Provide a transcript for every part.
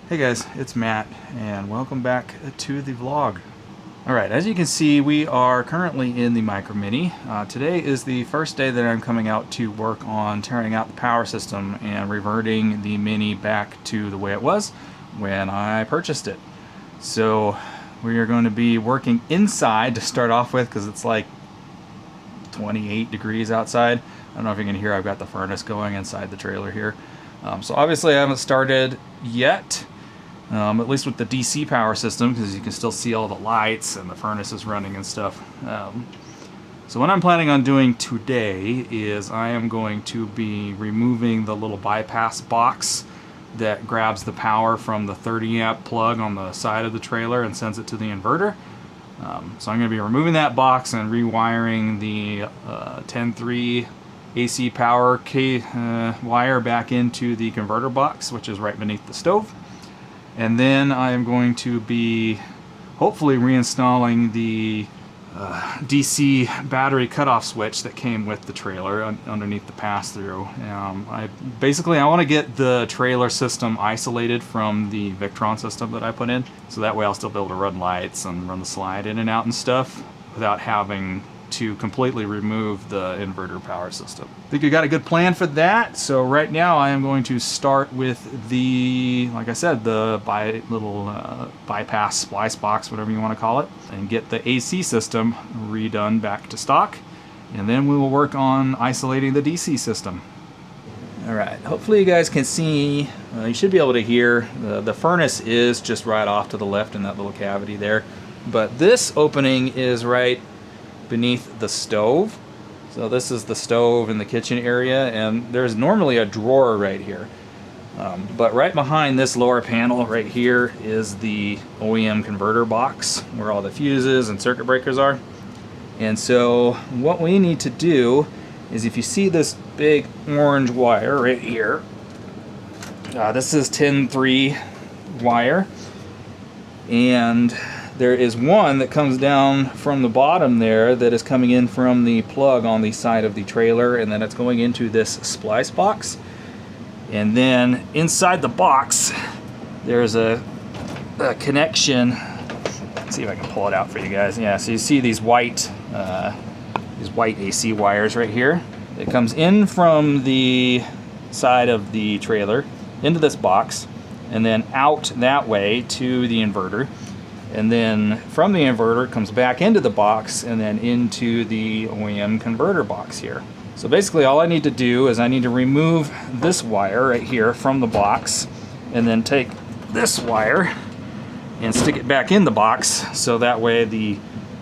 Hey guys, it's Matt and welcome back to the vlog. Alright, as you can see, we are currently in the Micro Minnie. Today is the first day that I'm coming out to work on tearing out the power system and reverting the Mini back to the way it was when I purchased it. So we are going to be working inside to start off with because it's like 28 degrees outside. I don't know if you can hear, I've got the furnace going inside the trailer here. So obviously I haven't started yet. At least with the DC power system, because you can still see all the lights and the furnace is running and stuff. So what I'm planning on doing today is I am going to be removing the little bypass box that grabs the power from the 30 amp plug on the side of the trailer and sends it to the inverter. So I'm going to be removing that box and rewiring the 10.3 AC power wire back into the converter box, which is right beneath the stove. And then I am going to be hopefully reinstalling the DC battery cutoff switch that came with the trailer underneath the pass-through. I want to get the trailer system isolated from the Victron system that I put in, so that way I'll still be able to run lights and run the slide in and out and stuff without having to completely remove the inverter power system. I think you got a good plan for that. So right now I am going to start with the, like I said, the bypass splice box, whatever you want to call it, and get the AC system redone back to stock. And then we will work on isolating the DC system. All right, hopefully you guys can see, you should be able to hear, the furnace is just right off to the left in that little cavity there. But this opening is right beneath the stove. So this is the stove in the kitchen area, and there's normally a drawer right here. But right behind this lower panel right here is the OEM converter box where all the fuses and circuit breakers are. And so what we need to do is, if you see this big orange wire right here, this is 10.3 wire, and there is one that comes down from the bottom there that is coming in from the plug on the side of the trailer, and then it's going into this splice box. And then inside the box there's a connection. Let's see if I can pull it out for you guys. Yeah, so you see these white AC wires right here. It comes in from the side of the trailer into this box and then out that way to the inverter. And then from the inverter it comes back into the box and then into the OEM converter box here. So basically all I need to do is I need to remove this wire right here from the box and then take this wire and stick it back in the box, so that way the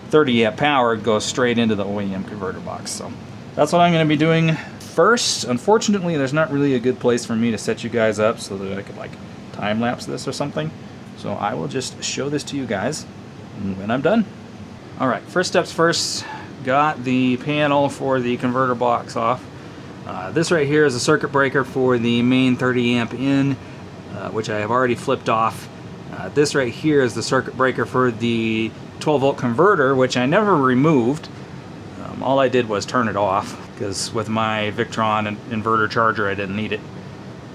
30 amp power goes straight into the OEM converter box. So that's what I'm going to be doing first. Unfortunately, there's not really a good place for me to set you guys up so that I could like time lapse this or something. So I will just show this to you guys when I'm done. All right, first steps first, got the panel for the converter box off. This right here is a circuit breaker for the main 30 amp in, which I have already flipped off. This right here is the circuit breaker for the 12 volt converter, which I never removed. All I did was turn it off because with my Victron and inverter charger I didn't need it.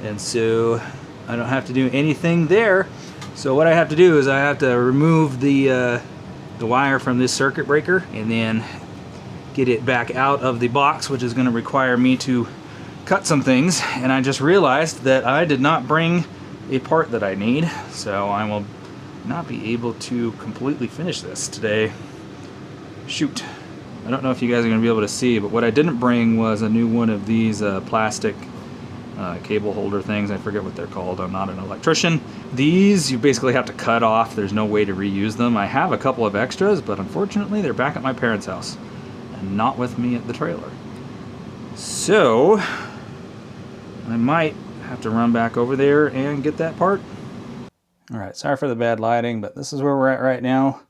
And so I don't have to do anything there. So what I have to do is I have to remove the wire from this circuit breaker and then get it back out of the box, which is going to require me to cut some things. And I just realized that I did not bring a part that I need, so I will not be able to completely finish this today. Shoot. I don't know if you guys are going to be able to see, but what I didn't bring was a new one of these plastic cable holder things. I forget what they're called. I'm not an electrician. These you basically have to cut off. There's no way to reuse them. I have a couple of extras, but unfortunately they're back at my parents' house and not with me at the trailer. So I might have to run back over there and get that part. All right, sorry for the bad lighting, but this is where we're at right now.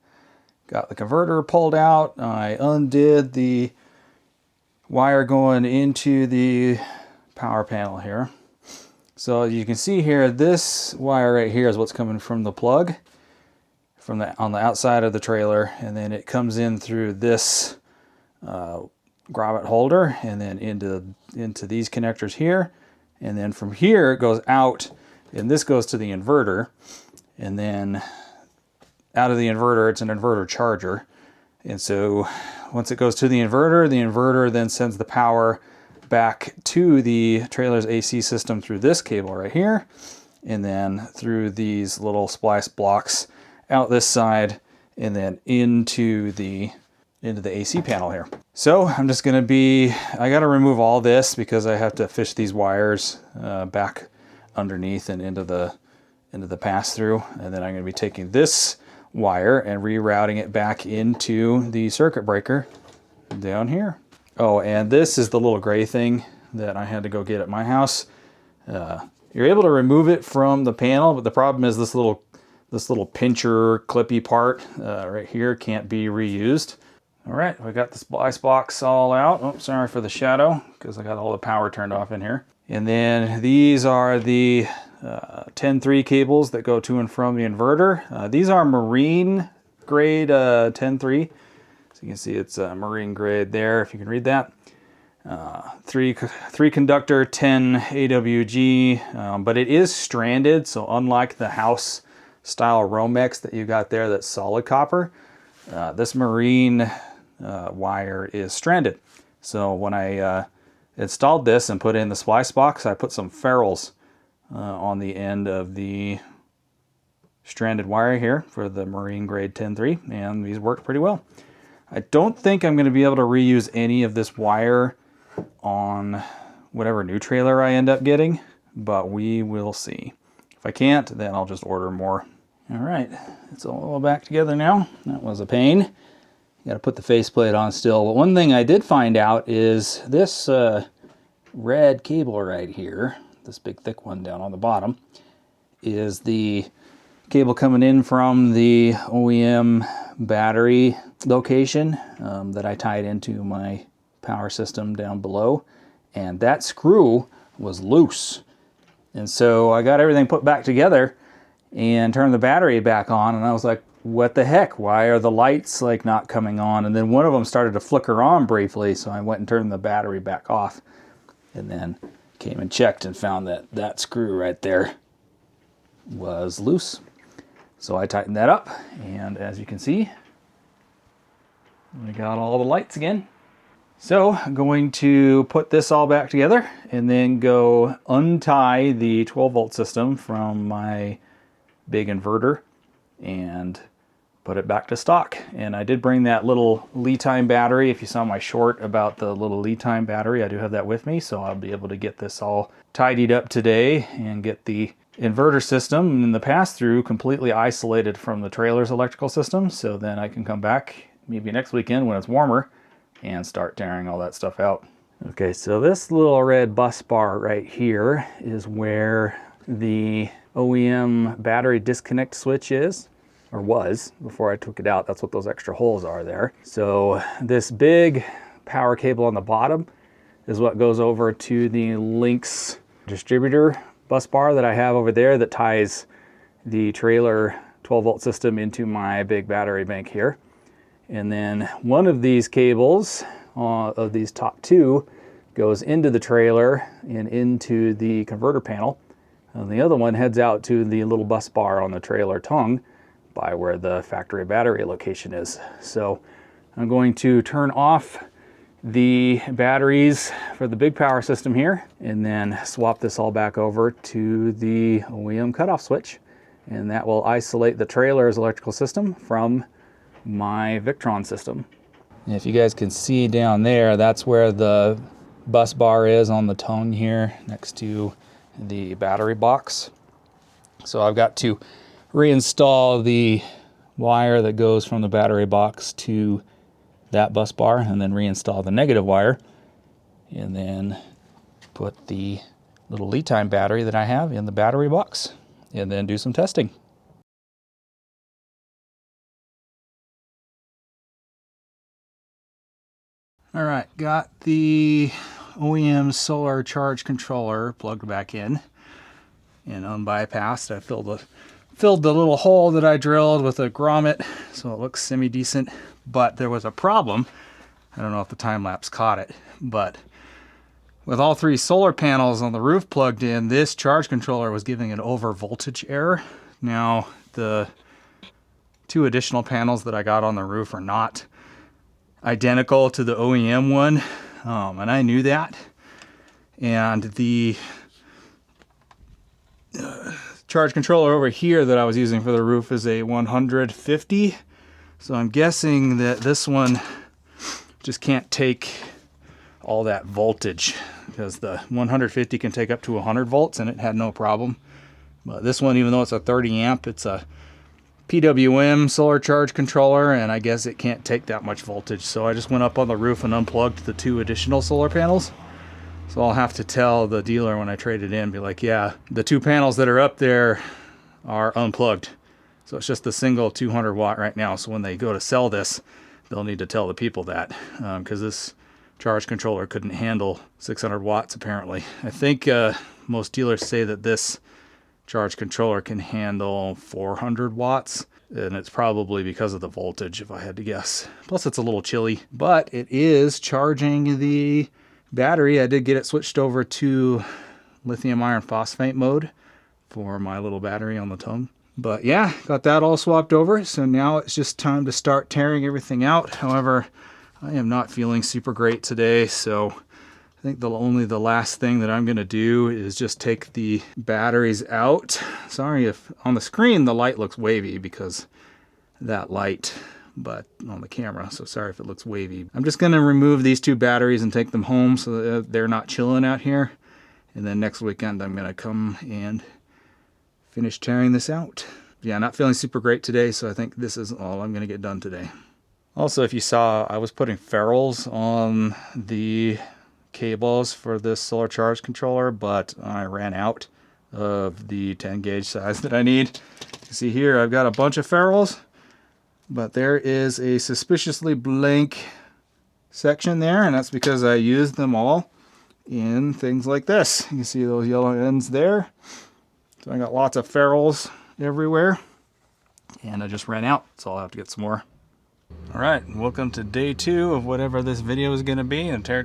Got the converter pulled out. I undid the wire going into the power panel here. So you can see here, this wire right here is what's coming from the plug on the outside of the trailer, and then it comes in through this grommet holder and then into these connectors here, and then from here it goes out And this goes to the inverter. And then out of the inverter, it's an inverter charger. And so once it goes to the inverter then sends the power back to the trailer's AC system through this cable right here, and then through these little splice blocks out this side, and then into the AC panel here. So I'm just gonna I gotta remove all this because I have to fish these wires back underneath and into the pass-through, and then I'm gonna be taking this wire and rerouting it back into the circuit breaker down here. Oh, and this is the little gray thing that I had to go get at my house. You're able to remove it from the panel, but the problem is this little pincher clippy part right here can't be reused. All right, we got the splice box all out. Oh, sorry for the shadow, because I got all the power turned off in here. And then these are the 10.3 cables that go to and from the inverter. These are marine grade 10.3. So you can see it's marine grade there, if you can read that. 3 conductor 10 AWG, but it is stranded. So unlike the house style Romex that you got there that's solid copper, this marine wire is stranded. So when I installed this and put in the splice box, I put some ferrules on the end of the stranded wire here for the marine grade 10.3, and these work pretty well. I don't think I'm going to be able to reuse any of this wire on whatever new trailer I end up getting, but we will see. If I can't, then I'll just order more. All right, it's all back together now. That was a pain. You got to put the faceplate on still. But one thing I did find out is this red cable right here, this big thick one down on the bottom, is the cable coming in from the OEM battery location that I tied into my power system down below, and that screw was loose. And so I got everything put back together and turned the battery back on, and I was like, what the heck? Why are the lights like not coming on? And then one of them started to flicker on briefly, so I went and turned the battery back off, and then came and checked and found that that screw right there was loose. So I tightened that up, and as you can see, we got all the lights again. So I'm going to put this all back together and then go untie the 12 volt system from my big inverter and put it back to stock. And I did bring that little lead time battery. If you saw my short about the little lead time battery, I do have that with me, so I'll be able to get this all tidied up today and get the inverter system and the pass-through completely isolated from the trailer's electrical system, so then I can come back maybe next weekend when it's warmer and start tearing all that stuff out. Okay, so this little red bus bar right here is where the OEM battery disconnect switch is, or was, before I took it out. That's what those extra holes are there. So this big power cable on the bottom is what goes over to the Lynx distributor bus bar that I have over there that ties the trailer 12 volt system into my big battery bank here. And then one of these cables, of these top two, goes into the trailer and into the converter panel. And the other one heads out to the little bus bar on the trailer tongue by where the factory battery location is. So I'm going to turn off the batteries for the big power system here and then swap this all back over to the OEM cutoff switch, and that will isolate the trailer's electrical system from my Victron system. And if you guys can see down there, that's where the bus bar is on the tongue here next to the battery box. So I've got to reinstall the wire that goes from the battery box to that bus bar and then reinstall the negative wire and then put the little lead time battery that I have in the battery box and then do some testing. All right, got the OEM solar charge controller plugged back in and unbypassed. I filled the little hole that I drilled with a grommet, so it looks semi-decent, but there was a problem. I don't know if the time lapse caught it, but with all 3 solar panels on the roof plugged in, this charge controller was giving an over voltage error. Now, the 2 additional panels that I got on the roof are not identical to the OEM one, and I knew that. And the charge controller over here that I was using for the roof is a 150. So I'm guessing that this one just can't take all that voltage, because the 150 can take up to 100 volts and it had no problem. But this one, even though it's a 30 amp, it's a PWM solar charge controller, and I guess it can't take that much voltage. So I just went up on the roof and unplugged the 2 additional solar panels. So I'll have to tell the dealer when I trade it in, be like, yeah, the 2 panels that are up there are unplugged. So it's just the single 200 watt right now. So when they go to sell this, they'll need to tell the people that, because this charge controller couldn't handle 600 watts apparently. I think most dealers say that this charge controller can handle 400 watts, and it's probably because of the voltage, if I had to guess. Plus it's a little chilly, but it is charging the battery. I did get it switched over to lithium iron phosphate mode for my little battery on the tongue. But yeah, got that all swapped over. So now it's just time to start tearing everything out. However, I am not feeling super great today, so I think only the last thing that I'm going to do is just take the batteries out. Sorry if on the screen the light looks wavy because that light, but on the camera, so sorry if it looks wavy. I'm just going to remove these 2 batteries and take them home so that they're not chilling out here. And then next weekend I'm going to come and finish tearing this out. Yeah, not feeling super great today, so I think this is all I'm going to get done today. Also, if you saw, I was putting ferrules on the cables for this solar charge controller, but I ran out of the 10 gauge size that I need. You see here, I've got a bunch of ferrules, but there is a suspiciously blank section there, and that's because I used them all in things like this. You can see those yellow ends there. So I got lots of ferrules everywhere, and I just ran out, so I'll have to get some more. All right, welcome to day 2 of whatever this video is going to be. And all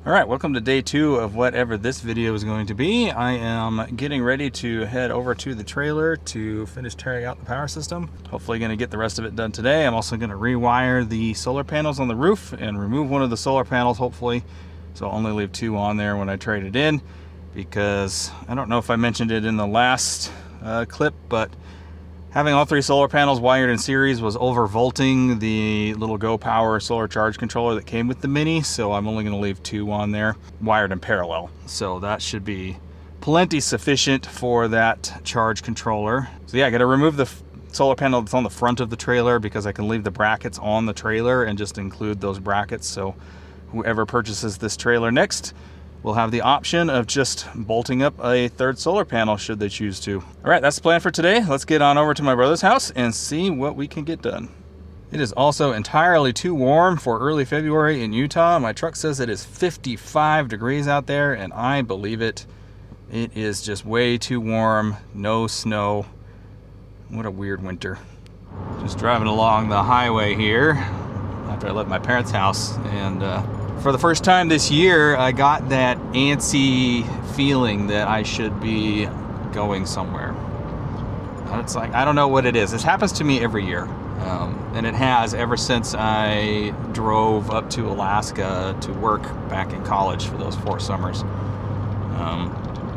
right, welcome to day 2 of whatever this video is going to be. I am getting ready to head over to the trailer to finish tearing out the power system. Hopefully going to get the rest of it done today. I'm also going to rewire the solar panels on the roof and remove one of the solar panels, hopefully. So I'll only leave 2 on there when I trade it in, because I don't know if I mentioned it in the last clip, but having all 3 solar panels wired in series was overvolting the little Go Power solar charge controller that came with the Mini, so I'm only going to leave 2 on there wired in parallel. So that should be plenty sufficient for that charge controller. So yeah, I got to remove the solar panel that's on the front of the trailer, because I can leave the brackets on the trailer and just include those brackets, so whoever purchases this trailer next will have the option of just bolting up a 3rd solar panel should they choose to. All right, that's the plan for today. Let's get on over to my brother's house and see what we can get done. It is also entirely too warm for early February in Utah. My truck says it is 55 degrees out there, and I believe it. It is just way too warm, no snow. What a weird winter. Just driving along the highway here after I left my parents' house, and for the first time this year, I got that antsy feeling that I should be going somewhere. It's like, I don't know what it is. This happens to me every year. And it has ever since I drove up to Alaska to work back in college for those 4 summers.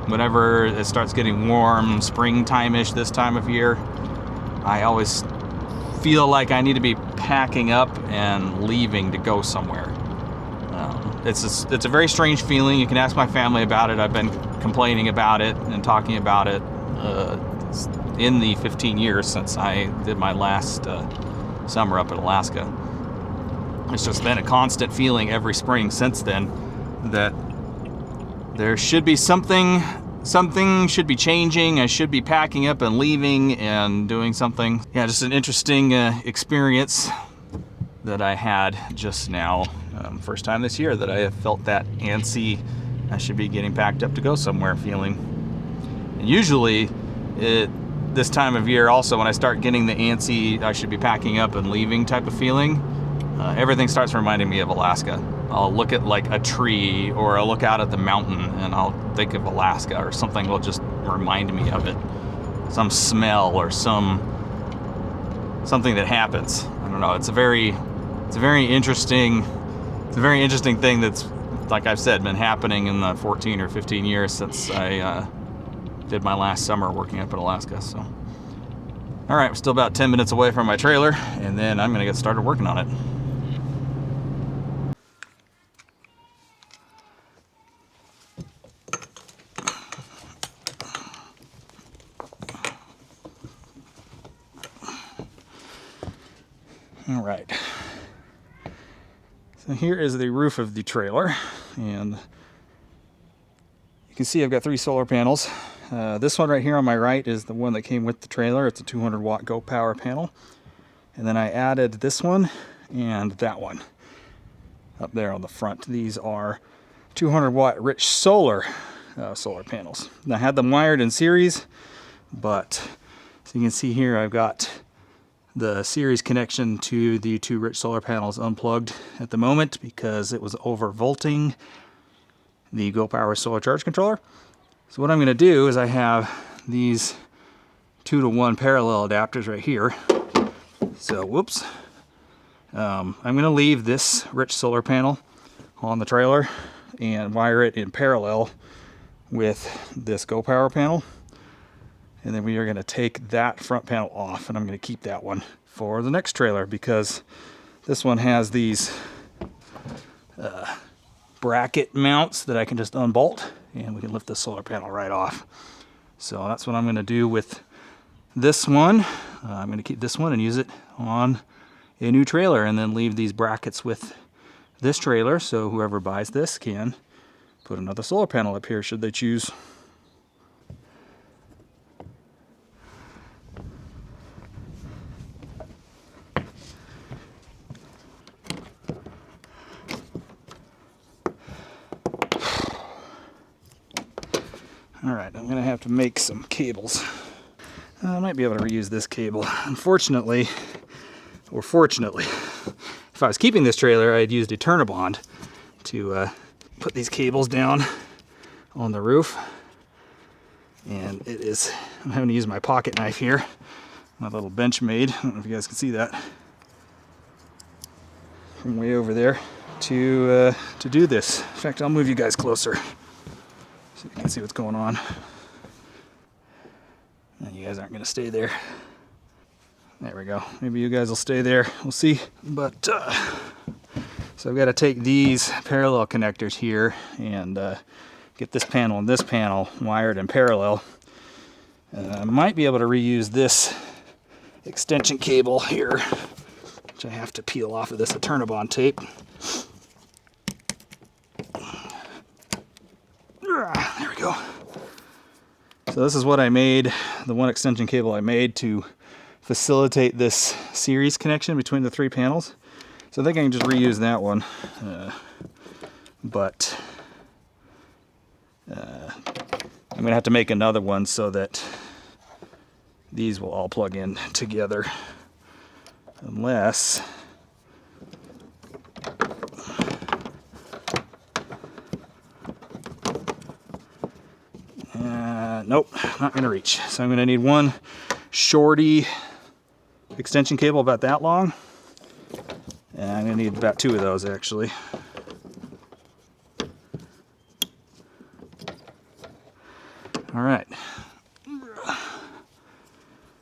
Whenever it starts getting warm, springtime-ish this time of year, I always feel like I need to be packing up and leaving to go somewhere. It's a very strange feeling. You can ask my family about it. I've been complaining about it and talking about it in the 15 years since I did my last summer up in Alaska. It's just been a constant feeling every spring since then that there should be something should be changing. I should be packing up and leaving and doing something. Yeah, just an interesting experience that I had just now. First time this year that I have felt that antsy, I should be getting packed up to go somewhere feeling. And usually this time of year also, when I start getting the antsy, I should be packing up and leaving type of feeling, everything starts reminding me of Alaska. I'll look at like a tree, or I'll look out at the mountain and I'll think of Alaska, or something will just remind me of it. Some smell or something that happens. I don't know. It's a very interesting thing that's, like I've said, been happening in the 14 or 15 years since I did my last summer working up in Alaska. So, all right, we're still about 10 minutes away from my trailer, and then I'm gonna get started working on it. All right. So here is the roof of the trailer, and you can see I've got 3 solar panels. This one right here on my right is the one that came with the trailer. It's a 200 watt Go Power panel. And then I added this one and that one up there on the front. These are 200 watt rich solar panels. And I had them wired in series, but so you can see here I've got the series connection to the 2 rich solar panels unplugged at the moment because it was overvolting the Go Power solar charge controller. So what I'm going to do is I have these 2-to-1 parallel adapters right here. So whoops, I'm going to leave this rich solar panel on the trailer and wire it in parallel with this Go Power panel. And then we are going to take that front panel off, and I'm going to keep that one for the next trailer because this one has these bracket mounts that I can just unbolt, and we can lift the solar panel right off. So that's what I'm going to do with this one. I'm going to keep this one and use it on a new trailer, and then leave these brackets with this trailer so whoever buys this can put another solar panel up here should they choose. Alright, I'm going to have to make some cables. I might be able to reuse this cable. Unfortunately, or fortunately, if I was keeping this trailer, I'd used a Turnabond to put these cables down on the roof. And I'm having to use my pocket knife here, my little Benchmade. I don't know if you guys can see that from way over there to do this. In fact, I'll move you guys closer so you can see what's going on. And you guys aren't going to stay there. There we go. Maybe you guys will stay there. We'll see. But so I've got to take these parallel connectors here and get this panel and this panel wired in parallel. I might be able to reuse this extension cable here, which I have to peel off of this Turnabond tape. There we go. So this is what I made, the one extension cable I made to facilitate this series connection between the 3 panels. So I think I can just reuse that one, but I'm going to have to make another one so that these will all plug in together, unless nope, not going to reach. So I'm going to need one shorty extension cable about that long, and I'm going to need about 2 of those actually. All right.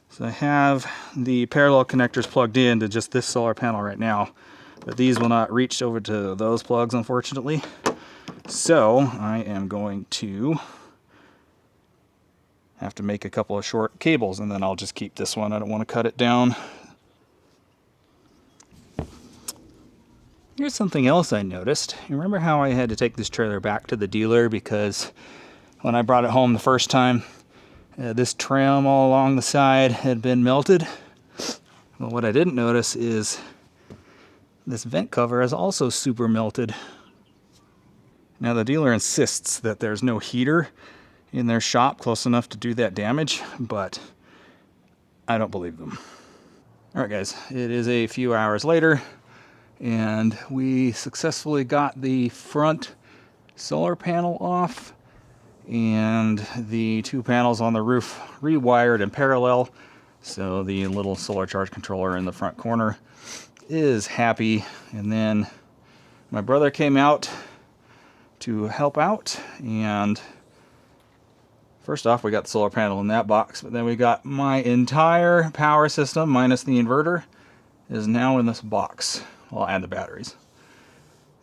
So I have the parallel connectors plugged in to just this solar panel right now, but these will not reach over to those plugs, unfortunately. So I am going to have to make a couple of short cables, and then I'll just keep this one. I don't want to cut it down. Here's something else I noticed. You remember how I had to take this trailer back to the dealer because when I brought it home the first time, this trim all along the side had been melted? Well, what I didn't notice is this vent cover is also super melted. Now the dealer insists that there's no heater in their shop close enough to do that damage, but I don't believe them. Alright guys, it is a few hours later. and we successfully got the front solar panel off and the two panels on the roof rewired in parallel. So the little solar charge controller in the front corner is happy. And then my brother came out to help out, and first off we got the solar panel in that box, but then we got my entire power system minus the inverter is now in this box. Well, and the batteries.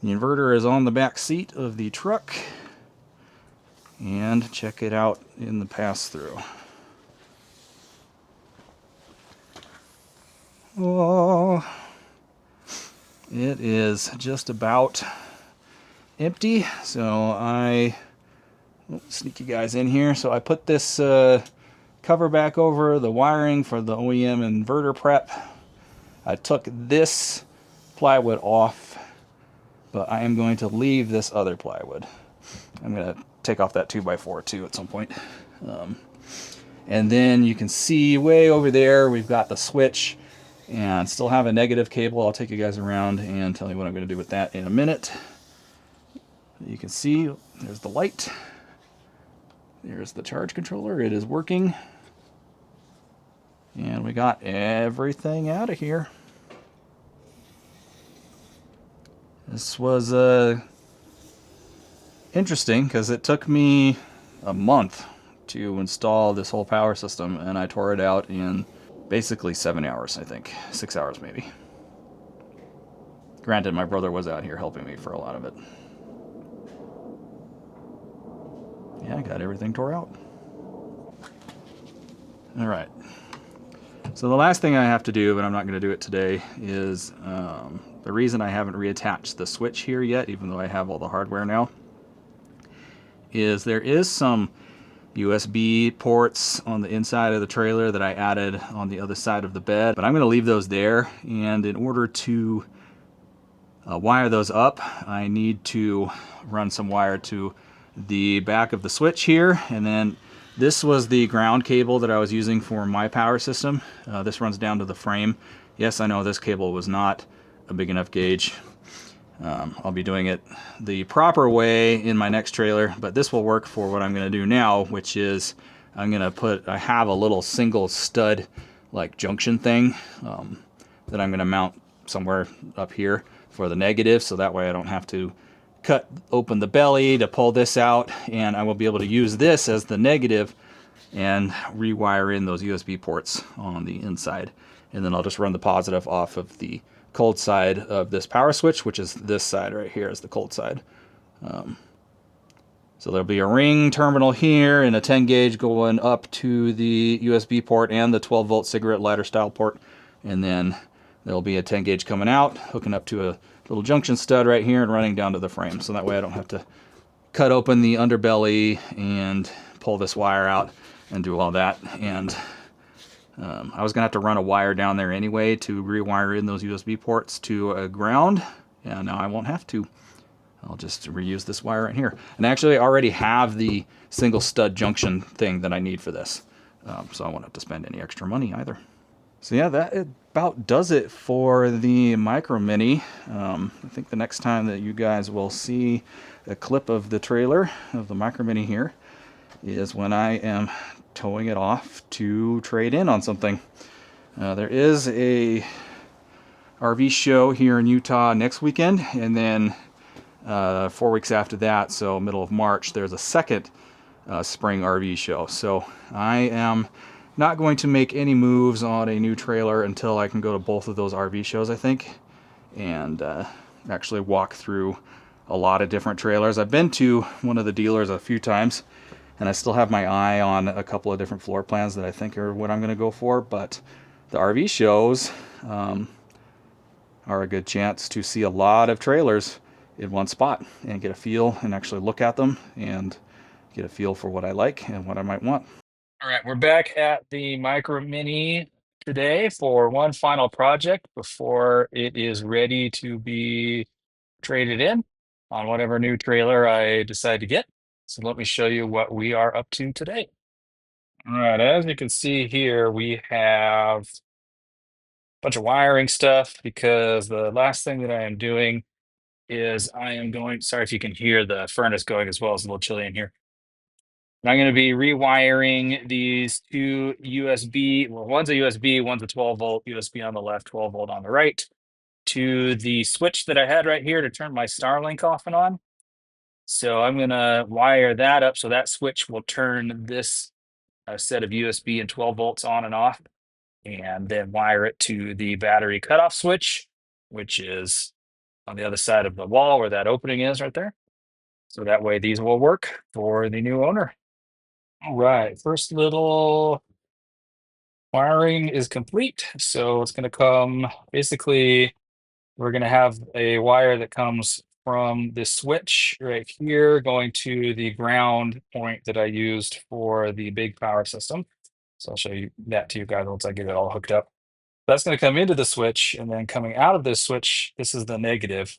The inverter is on the back seat of the truck, and check it out in the pass-through. Oh, it is just about empty, so I sneak you guys in here. So I put this cover back over the wiring for the OEM inverter prep. I took this plywood off, but I am going to leave this other plywood. I'm going to take off that 2x4 too at some point. And then you can see way over there we've got the switch and still have a negative cable. I'll take you guys around and tell you what I'm going to do with that in a minute. You can see there's the light. There's the charge controller. It is working. And we got everything out of here. This was interesting because it took me a month to install this whole power system, and I tore it out in basically 7 hours, I think. 6 hours maybe. Granted, my brother was out here helping me for a lot of it. Yeah, I got everything tore out. All right. So the last thing I have to do, but I'm not going to do it today, is the reason I haven't reattached the switch here yet, even though I have all the hardware now, is there is some USB ports on the inside of the trailer that I added on the other side of the bed, but I'm going to leave those there, and in order to wire those up, I need to run some wire to the back of the switch here, and then this was the ground cable that I was using for my power system. This runs down to the frame. Yes, I know this cable was not a big enough gauge. I'll be doing it the proper way in my next trailer, but this will work for what I'm going to do now, which is I have a little single stud like junction thing that I'm going to mount somewhere up here for the negative, so that way I don't have to cut open the belly to pull this out, and I will be able to use this as the negative and rewire in those USB ports on the inside. And then I'll just run the positive off of the cold side of this power switch, which is this side right here is the cold side. So there'll be a ring terminal here and a 10 gauge going up to the USB port and the 12 volt cigarette lighter style port. And then there'll be a 10 gauge coming out, hooking up to a little junction stud right here and running down to the frame. So that way I don't have to cut open the underbelly and pull this wire out and do all that. And I was gonna have to run a wire down there anyway to rewire in those USB ports to a ground. Yeah, now I won't have to. I'll just reuse this wire right here. And actually I already have the single stud junction thing that I need for this. So I won't have to spend any extra money either. So yeah, that about does it for the Micro Mini. I think the next time that you guys will see a clip of the trailer of the Micro Mini here is when I am towing it off to trade in on something. There is a RV show here in Utah next weekend, and then 4 weeks after that, so middle of March, there's a second spring RV show. So I am not going to make any moves on a new trailer until I can go to both of those RV shows, I think, and actually walk through a lot of different trailers. I've been to one of the dealers a few times, and I still have my eye on a couple of different floor plans that I think are what I'm going to go for, but the RV shows are a good chance to see a lot of trailers in one spot and get a feel and actually look at them and get a feel for what I like and what I might want. All right, we're back at the Micro Mini today for one final project before it is ready to be traded in on whatever new trailer I decide to get. So let me show you what we are up to today. All right, as you can see here, we have bunch of wiring stuff because the last thing that I am doing is I am going, sorry if you can hear the furnace going as well, it's a little chilly in here. And I'm going to be rewiring these two USB, well, one's a USB, one's a 12 volt USB on the left, 12 volt on the right, to the switch that I had right here to turn my Starlink off and on. So I'm going to wire that up so that switch will turn this set of USB and 12 volts on and off, and then wire it to the battery cutoff switch, which is on the other side of the wall where that opening is right there. So that way these will work for the new owner. All right, first little wiring is complete. So it's going to come, basically, we're going to have a wire that comes from this switch right here going to the ground point that I used for the big power system. So I'll show you that to you guys once I get it all hooked up. That's going to come into the switch, and then coming out of this switch, this is the negative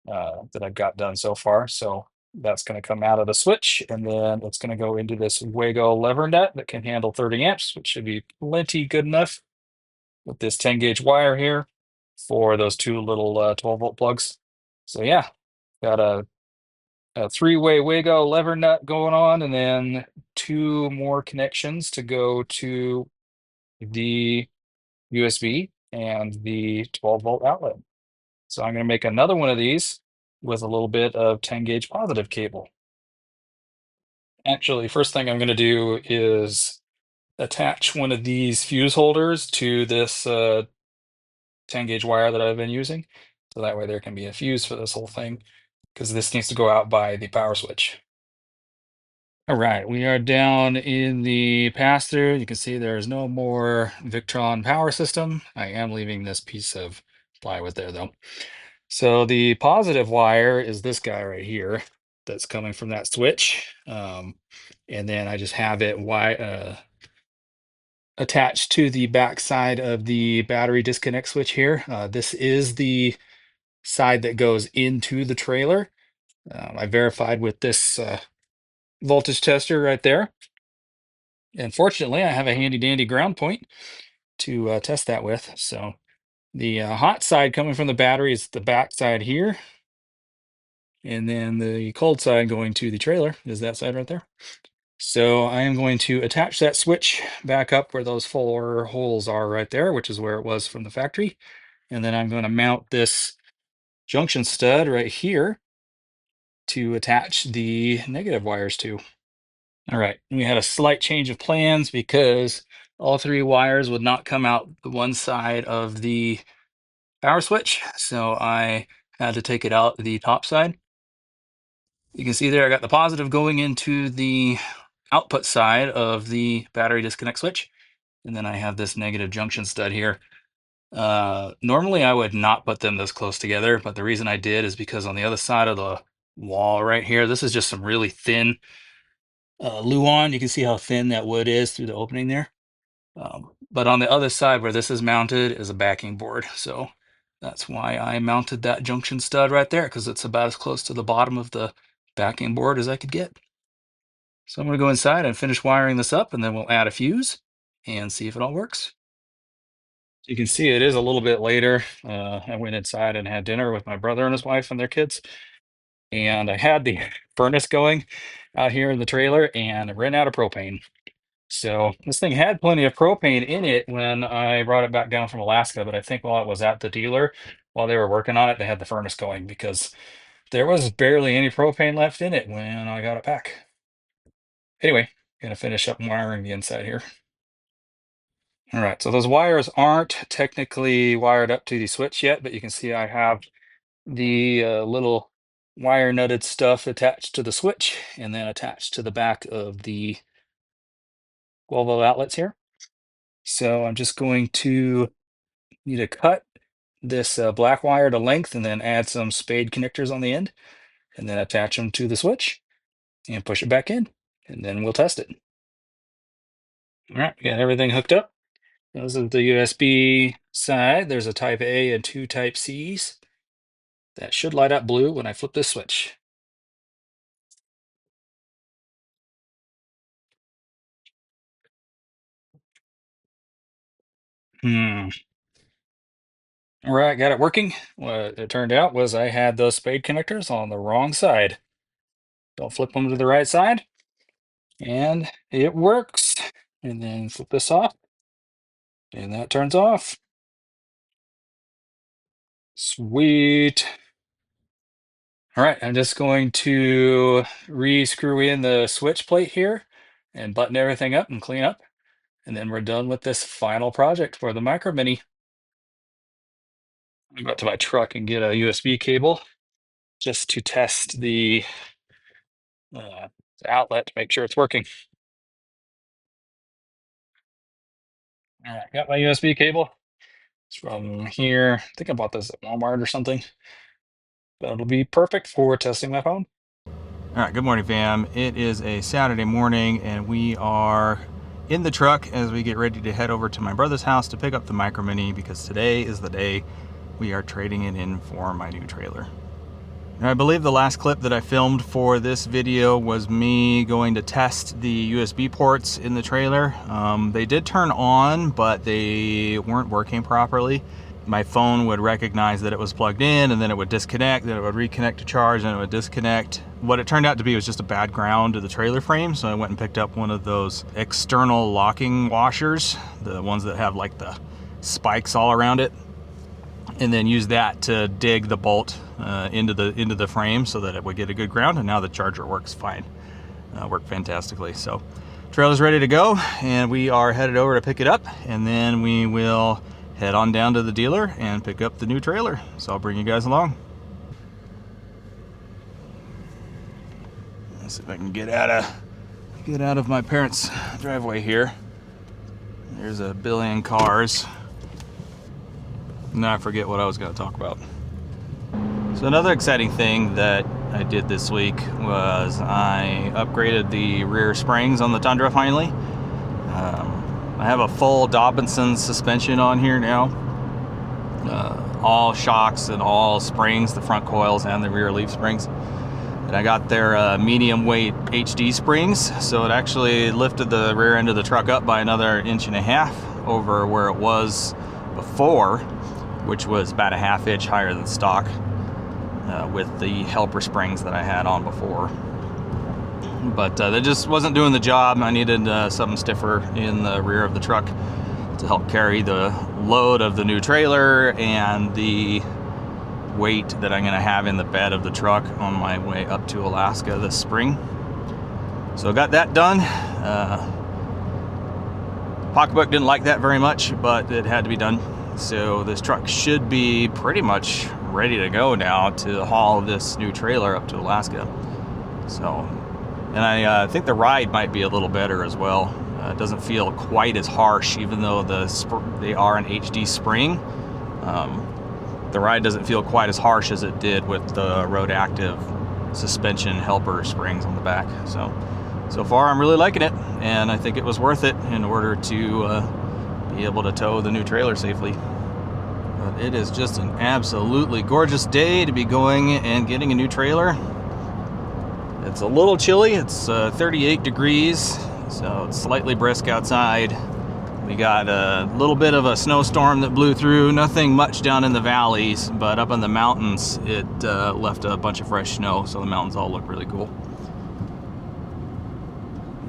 that I've got done so far. So that's going to come out of the switch, and then it's going to go into this Wago lever nut that can handle 30 amps, which should be plenty good enough with this 10 gauge wire here for those two little 12 volt plugs. So yeah, got a three-way Wago lever nut going on, and then two more connections to go to the USB and the 12 volt outlet. So I'm going to make another one of these with a little bit of 10 gauge positive cable. Actually, first thing I'm going to do is attach one of these fuse holders to this 10 gauge wire that I've been using. So that way there can be a fuse for this whole thing, because this needs to go out by the power switch. All right, we are down in the pass-through. You can see there's no more Victron power system. I am leaving this piece of plywood there though. So the positive wire is this guy right here that's coming from that switch. And then I just have it attached to the back side of the battery disconnect switch here. This is the side that goes into the trailer. I verified with this voltage tester right there. And fortunately, I have a handy dandy ground point to test that with. So the hot side coming from the battery is the back side here. And then the cold side going to the trailer is that side right there. So I am going to attach that switch back up where those four holes are right there, which is where it was from the factory. And then I'm going to mount this junction stud right here to attach the negative wires to. All right, we had a slight change of plans because all three wires would not come out the one side of the power switch. So I had to take it out the top side. You can see there I got the positive going into the output side of the battery disconnect switch. And then I have this negative junction stud here. Normally I would not put them this close together, but the reason I did is because on the other side of the wall right here, this is just some really thin luan. You can see how thin that wood is through the opening there. But on the other side where this is mounted is a backing board. So that's why I mounted that junction stud right there, because it's about as close to the bottom of the backing board as I could get. So I'm going to go inside and finish wiring this up, and then we'll add a fuse and see if it all works. You can see it is a little bit later. I went inside and had dinner with my brother and his wife and their kids. And I had the furnace going out here in the trailer and it ran out of propane. So this thing had plenty of propane in it when I brought it back down from Alaska, but I think while it was at the dealer, while they were working on it, they had the furnace going because there was barely any propane left in it when I got it back. Anyway, gonna finish up wiring the inside here. All right, so those wires aren't technically wired up to the switch yet, but you can see I have the little wire nutted stuff attached to the switch and then attached to the back of the 12 volt outlets here. So I'm just going to need to cut this black wire to length and then add some spade connectors on the end and then attach them to the switch and push it back in, and then we'll test it. All right, we got everything hooked up. This is the USB side. There's a type A and two type C's. That should light up blue when I flip this switch. Hmm. All right, got it working. What it turned out was I had those spade connectors on the wrong side. Don't flip them to the right side, and it works. And then flip this off, and that turns off. Sweet. All right, I'm just going to re-screw in the switch plate here and button everything up and clean up. And then we're done with this final project for the Micro Mini. I'll go out to my truck and get a USB cable just to test the uh, outlet to make sure it's working. All right, got my USB cable. It's from here. I think I bought this at Walmart or something. But it'll be perfect for testing my phone. All right, good morning, fam. It is a Saturday morning, and we are in the truck as we get ready to head over to my brother's house to pick up the Micro Mini because today is the day we are trading it in for my new trailer. Now, I believe the last clip that I filmed for this video was me going to test the USB ports in the trailer. They did turn on, but they weren't working properly. My phone would recognize that it was plugged in, and then it would disconnect, then it would reconnect to charge, and it would disconnect. What it turned out to be was just a bad ground to the trailer frame, so I went and picked up one of those external locking washers, the ones that have like the spikes all around it, and then used that to dig the bolt into the frame so that it would get a good ground. And now the charger works fine, worked fantastically. So trailer's ready to go, and we are headed over to pick it up, and then we will head on down to the dealer and pick up the new trailer. So I'll bring you guys along. Let's see if I can get out of my parents' driveway here. There's a billion cars. Now I forget what I was going to talk about. So another exciting thing that I did this week was I upgraded the rear springs on the Tundra finally. I have a full Dobinson suspension on here now. All shocks and all springs, the front coils and the rear leaf springs. And I got their medium weight HD springs, so it actually lifted the rear end of the truck up by another 1.5 inches over where it was before, which was about a 1/2 inch higher than stock with the helper springs that I had on before. But that just wasn't doing the job. I needed something stiffer in the rear of the truck to help carry the load of the new trailer and the weight that I'm going to have in the bed of the truck on my way up to Alaska this spring. So I got that done. Pocketbook didn't like that very much, but it had to be done. So this truck should be pretty much ready to go now to haul this new trailer up to Alaska. So, and I think the ride might be a little better as well. It doesn't feel quite as harsh, even though they are an HD spring. The ride doesn't feel quite as harsh as it did with the Road Active suspension helper springs on the back. So far I'm really liking it, and I think it was worth it in order to be able to tow the new trailer safely. But it is just an absolutely gorgeous day to be going and getting a new trailer. It's a little chilly. It's 38 degrees, so it's slightly brisk outside. We got a little bit of a snowstorm that blew through. Nothing much down in the valleys, but up in the mountains it left a bunch of fresh snow, so the mountains all look really cool.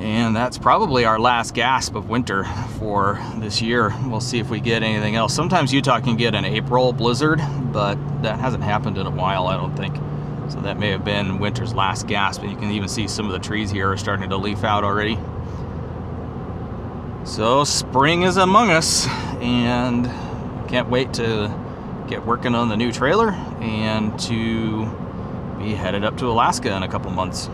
And that's probably our last gasp of winter for this year. We'll see if we get anything else. Sometimes Utah can get an April blizzard, but that hasn't happened in a while, I don't think. So that may have been winter's last gasp, and you can even see some of the trees here are starting to leaf out already. So spring is among us, and can't wait to get working on the new trailer and to be headed up to Alaska in a couple months.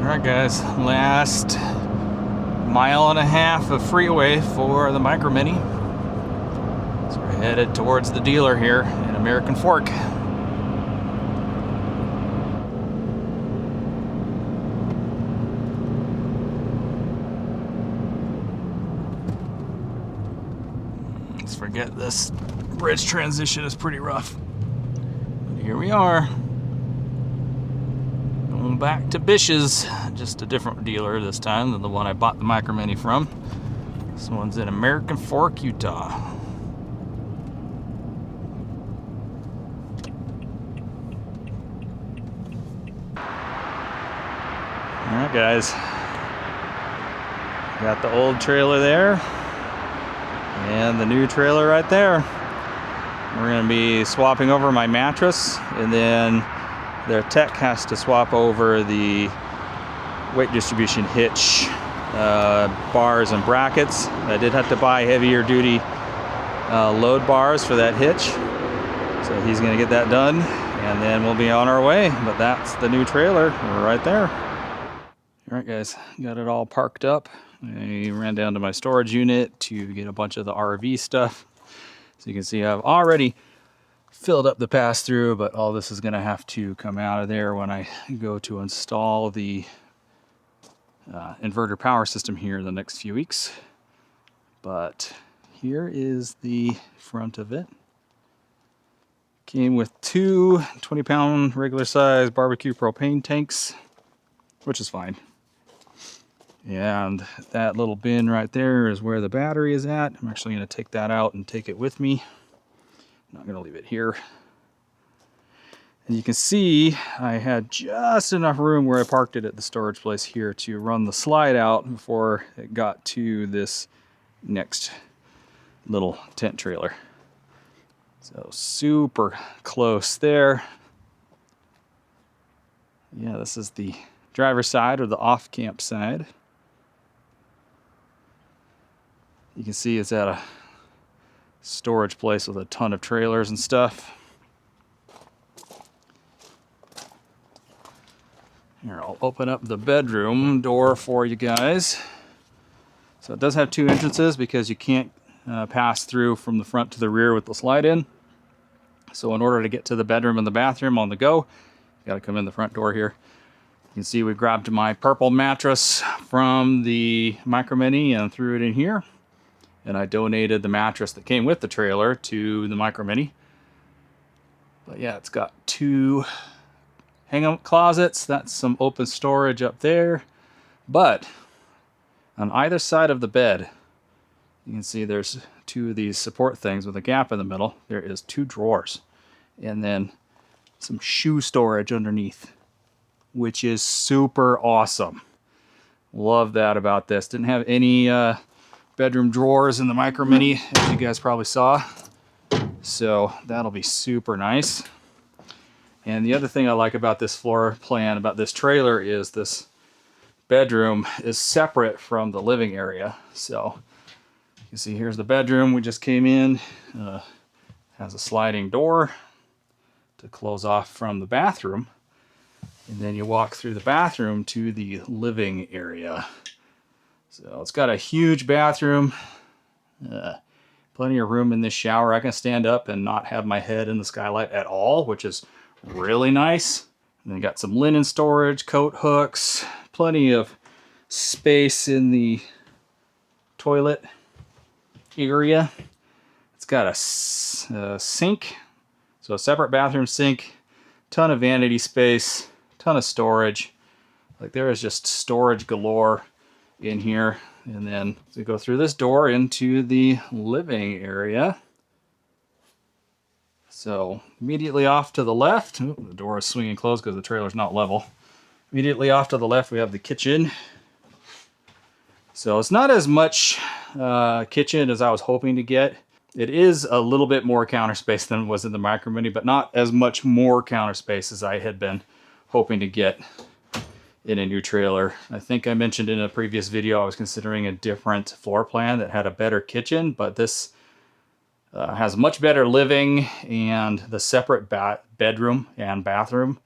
Alright guys, last 1.5 miles of freeway for the Micro Mini. So we're headed towards the dealer here in American Fork. Let's forget this bridge transition is pretty rough. But here we are. Going back to Bish's, just a different dealer this time than the one I bought the Micro Minnie from. This one's in American Fork, Utah. Alright guys, got the old trailer there and the new trailer right there. We're going to be swapping over my mattress, and then their tech has to swap over the weight distribution hitch bars and brackets. I did have to buy heavier duty load bars for that hitch, so he's going to get that done and then we'll be on our way. But that's the new trailer right there. Alright guys, got it all parked up. I ran down to my storage unit to get a bunch of the RV stuff. So you can see I've already filled up the pass-through, but all this is going to have to come out of there when I go to install the inverter power system here in the next few weeks. But here is the front of it. Came with two 20-pound regular size barbecue propane tanks, which is fine. And that little bin right there is where the battery is at. I'm actually going to take that out and take it with me. I'm not going to leave it here. And you can see I had just enough room where I parked it at the storage place here to run the slide out before it got to this next little tent trailer. So super close there. Yeah, this is the driver's side or the off-camp side. You can see it's at a storage place with a ton of trailers and stuff. Here, I'll open up the bedroom door for you guys. So it does have two entrances because you can't pass through from the front to the rear with the slide in. So in order to get to the bedroom and the bathroom on the go, you gotta come in the front door here. You can see we grabbed my purple mattress from the Micro Minnie and threw it in here. And I donated the mattress that came with the trailer to the Micro Minnie. But yeah, it's got two hang-out closets. That's some open storage up there. But on either side of the bed, you can see there's two of these support things with a gap in the middle. There is two drawers. And then some shoe storage underneath, which is super awesome. Love that about this. Didn't have any bedroom drawers in the Micro Minnie, as you guys probably saw. So that'll be super nice. And the other thing I like about this floor plan, about this trailer, is this bedroom is separate from the living area. So you can see here's the bedroom we just came in. Has a sliding door to close off from the bathroom. And then you walk through the bathroom to the living area. So it's got a huge bathroom, plenty of room in this shower. I can stand up and not have my head in the skylight at all, which is really nice. And then you got some linen storage, coat hooks, plenty of space in the toilet area. It's got a sink, so a separate bathroom sink, ton of vanity space, ton of storage. Like, there is just storage galore in here. And then we go through this door into the living area. So immediately off to the left, the door is swinging closed because the trailer's not level. Immediately off to the left, we have the kitchen. So it's not as much kitchen as I was hoping to get. It is a little bit more counter space than was in the Micro Minnie, but not as much more counter space as I had been hoping to get in a new trailer. I think I mentioned in a previous video I was considering a different floor plan that had a better kitchen, but this has much better living, and the separate bedroom and bathroom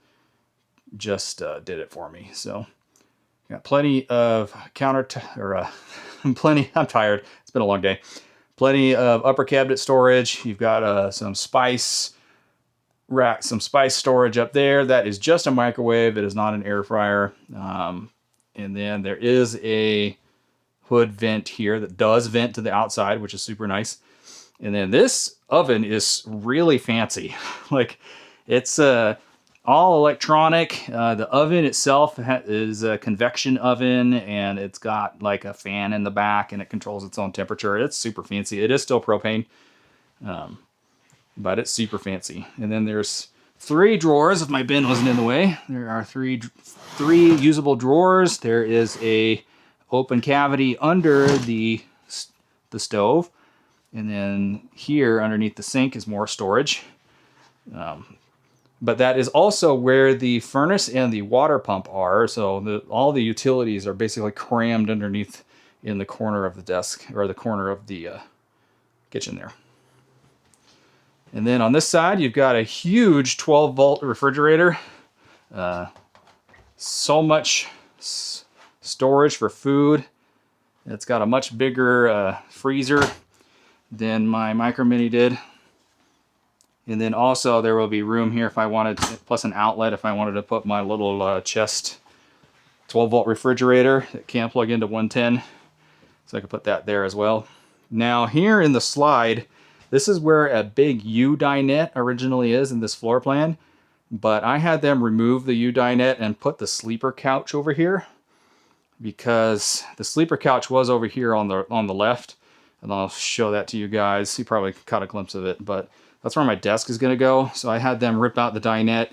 just did it for me. So got plenty of plenty, I'm tired, it's been a long day. Plenty of upper cabinet storage. You've got some spice rack, some spice storage up there. That is just a microwave. It is not an air fryer. And then there is a hood vent here that does vent to the outside, which is super nice. And then this oven is really fancy. Like, it's all electronic. The oven itself is a convection oven, and it's got like a fan in the back, and it controls its own temperature. It's super fancy. It is still propane, but it's super fancy. And then there's 3 drawers if my bin wasn't in the way. There are three usable drawers. There is a open cavity under the stove. And then here underneath the sink is more storage. But that is also where the furnace and the water pump are. So all the utilities are basically crammed underneath in the corner of the desk, or the corner of the kitchen there. And then on this side, you've got a huge 12-volt refrigerator. So much storage for food. It's got a much bigger freezer than my Micro Minnie did. And then also there will be room here if I wanted to, plus an outlet if I wanted to put my little chest 12-volt refrigerator that can plug into 110. So I could put that there as well. Now here in the slide, this is where a big U dinette originally is in this floor plan. But I had them remove the U dinette and put the sleeper couch over here, because the sleeper couch was over here on the left. And I'll show that to you guys. You probably caught a glimpse of it, but that's where my desk is gonna go. So I had them rip out the dinette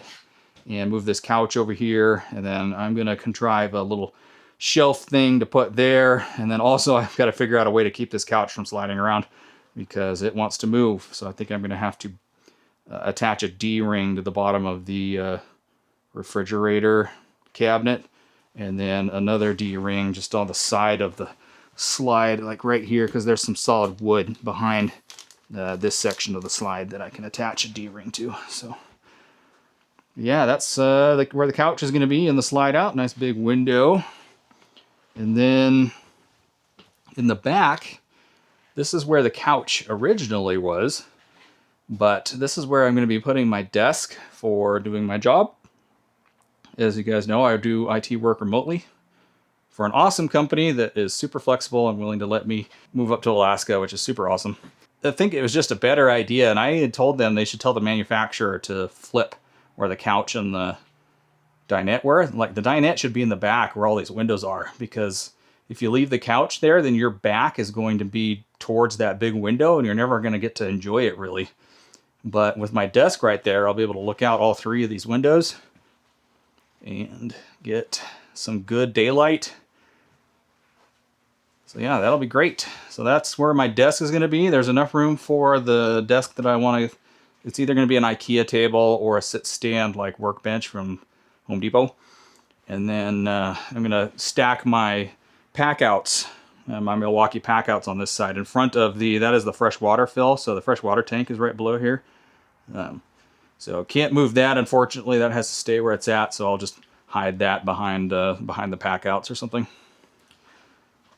and move this couch over here. And then I'm gonna contrive a little shelf thing to put there. And then also I've got to figure out a way to keep this couch from sliding around because it wants to move. So I think I'm gonna have to attach a D-ring to the bottom of the refrigerator cabinet. And then another D-ring just on the side of the slide, like right here, because there's some solid wood behind this section of the slide that I can attach a D-ring to. So yeah, that's where the couch is going to be in the slide out. Nice big window. And then in the back, this is where the couch originally was, but this is where I'm going to be putting my desk for doing my job. As you guys know, I do IT work remotely for an awesome company that is super flexible and willing to let me move up to Alaska, which is super awesome. I think it was just a better idea, and I had told them they should tell the manufacturer to flip where the couch and the dinette were. Like, the dinette should be in the back where all these windows are, because if you leave the couch there, then your back is going to be towards that big window and you're never going to get to enjoy it really. But with my desk right there, I'll be able to look out all 3 of these windows and get some good daylight. So yeah, that'll be great. So that's where my desk is going to be. There's enough room for the desk that I want to. It's either going to be an IKEA table or a sit stand like workbench from Home Depot. And then I'm going to stack my pack outs, my Milwaukee pack outs on this side in front of that is the fresh water fill. So the fresh water tank is right below here. So can't move that, unfortunately. That has to stay where it's at. So I'll just hide that behind the pack outs or something.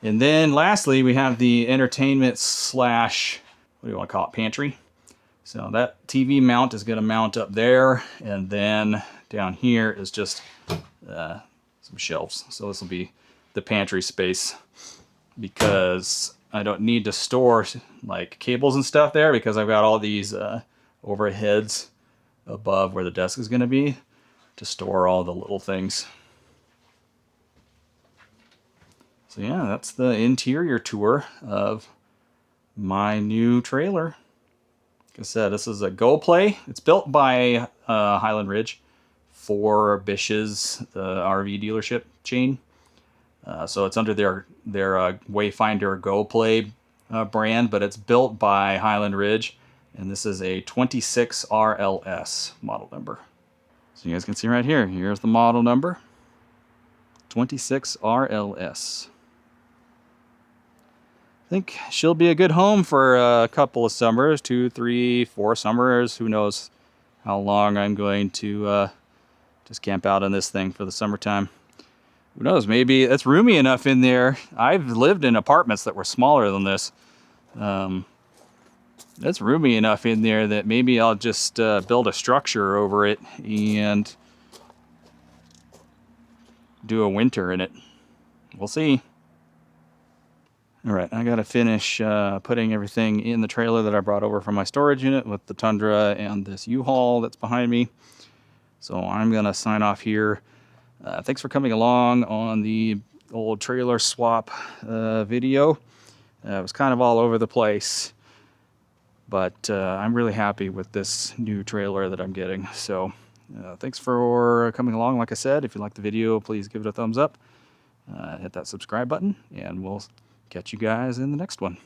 And then lastly, we have the entertainment slash, what do you want to call it, pantry. So that TV mount is going to mount up there. And then down here is just some shelves. So this will be the pantry space, because I don't need to store like cables and stuff there, because I've got all these overheads above where the desk is going to be to store all the little things. So yeah, that's the interior tour of my new trailer. Like I said, this is a Go Play. It's built by Highland Ridge for Bish's, the RV dealership chain. So it's under their Wayfinder Go Play brand, but it's built by Highland Ridge. And this is a 26RLS model number. So you guys can see right here. Here's the model number. 26RLS. I think she'll be a good home for a couple of summers, 2, 3, 4 summers. Who knows how long I'm going to just camp out on this thing for the summertime. Who knows, maybe it's roomy enough in there. I've lived in apartments that were smaller than this. It's roomy enough in there that maybe I'll just build a structure over it and do a winter in it. We'll see. All right, I got to finish putting everything in the trailer that I brought over from my storage unit with the Tundra and this U-Haul that's behind me. So I'm going to sign off here. Thanks for coming along on the old trailer swap video. It was kind of all over the place, but I'm really happy with this new trailer that I'm getting. So thanks for coming along. Like I said, if you like the video, please give it a thumbs up. Hit that subscribe button, and we'll catch you guys in the next one.